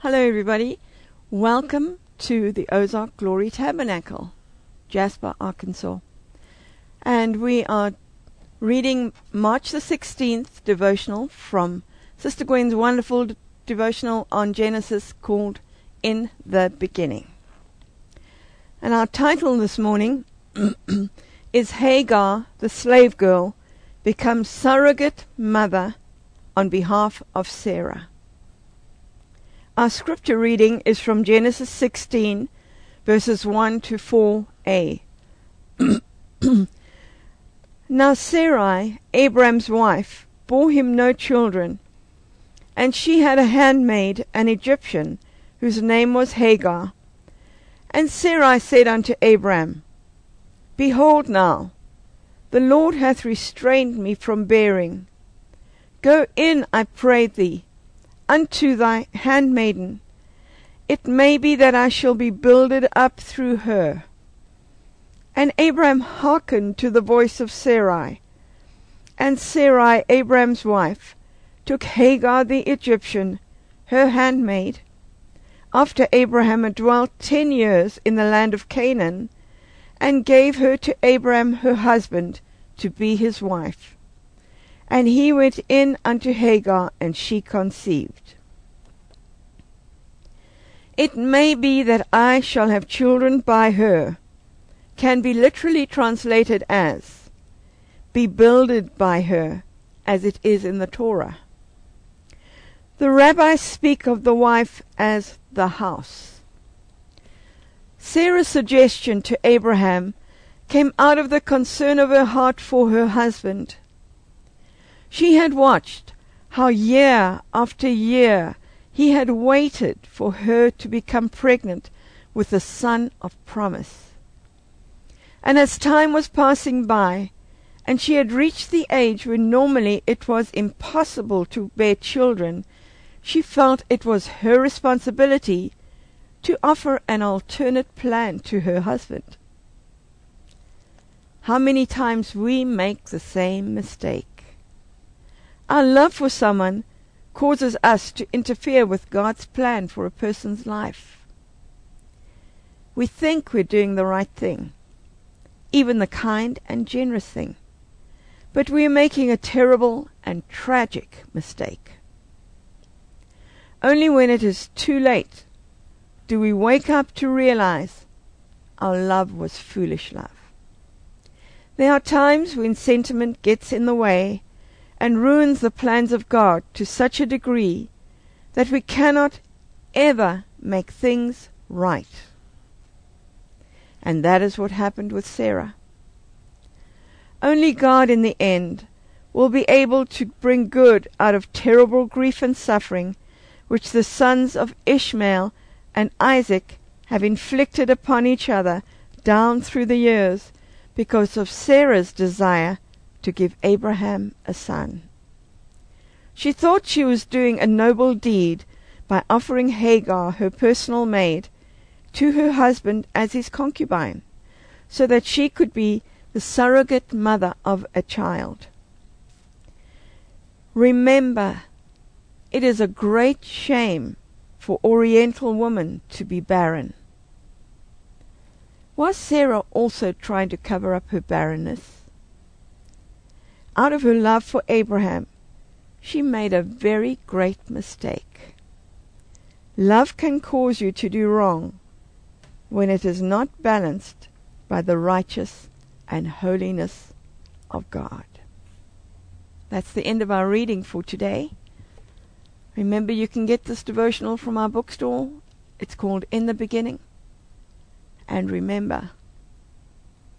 Hello everybody, welcome to the Ozark Glory Tabernacle, Jasper, Arkansas. And we are reading March the 16th devotional from Sister Gwen's wonderful devotional on Genesis called In the Beginning. And our title this morning is Haggar, the slave girl, becomes surrogate mother on behalf of Sarah. Our scripture reading is from Genesis 16, verses 1 to 4a. Now Sarai, Abraham's wife, bore him no children, and she had a handmaid, an Egyptian, whose name was Haggar. And Sarai said unto Abraham, Behold now, the Lord hath restrained me from bearing. Go in, I pray thee, unto thy handmaiden. It may be that I shall be builded up through her. And Abraham hearkened to the voice of Sarai. And Sarai, Abraham's wife, took Haggar the Egyptian, her handmaid, after Abraham had dwelt 10 years in the land of Canaan, and gave her to Abraham her husband to be his wife. And he went in unto Haggar, and she conceived. It may be that I shall have children by her, can be literally translated as, be builded by her, as it is in the Torah. The rabbis speak of the wife as the house. Sarah's suggestion to Abraham came out of the concern of her heart for her husband. She had watched how year after year he had waited for her to become pregnant with the son of promise. And as time was passing by, and she had reached the age when normally it was impossible to bear children, she felt it was her responsibility to offer an alternate plan to her husband. How many times we make the same mistake? Our love for someone causes us to interfere with God's plan for a person's life. We think we're doing the right thing, even the kind and generous thing, but we are making a terrible and tragic mistake. Only when it is too late do we wake up to realize our love was foolish love. There are times when sentiment gets in the way and ruins the plans of God to such a degree that we cannot ever make things right. And that is what happened with Sarah. Only God in the end will be able to bring good out of terrible grief and suffering which the sons of Ishmael and Isaac have inflicted upon each other down through the years because of Sarah's desire to give Abraham a son. She thought she was doing a noble deed by offering Haggar, her personal maid, to her husband as his concubine, so that she could be the surrogate mother of a child. Remember, it is a great shame for Oriental women to be barren. Was Sarah also trying to cover up her barrenness? Out of her love for Abraham, she made a very great mistake. Love can cause you to do wrong when it is not balanced by the righteous and holiness of God. That's the end of our reading for today. Remember, you can get this devotional from our bookstore. It's called In the Beginning. And remember,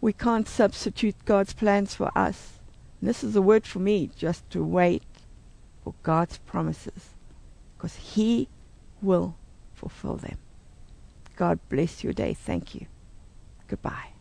we can't substitute God's plans for us. And this is a word for me, just to wait for God's promises, because He will fulfill them. God bless your day. Thank you. Goodbye.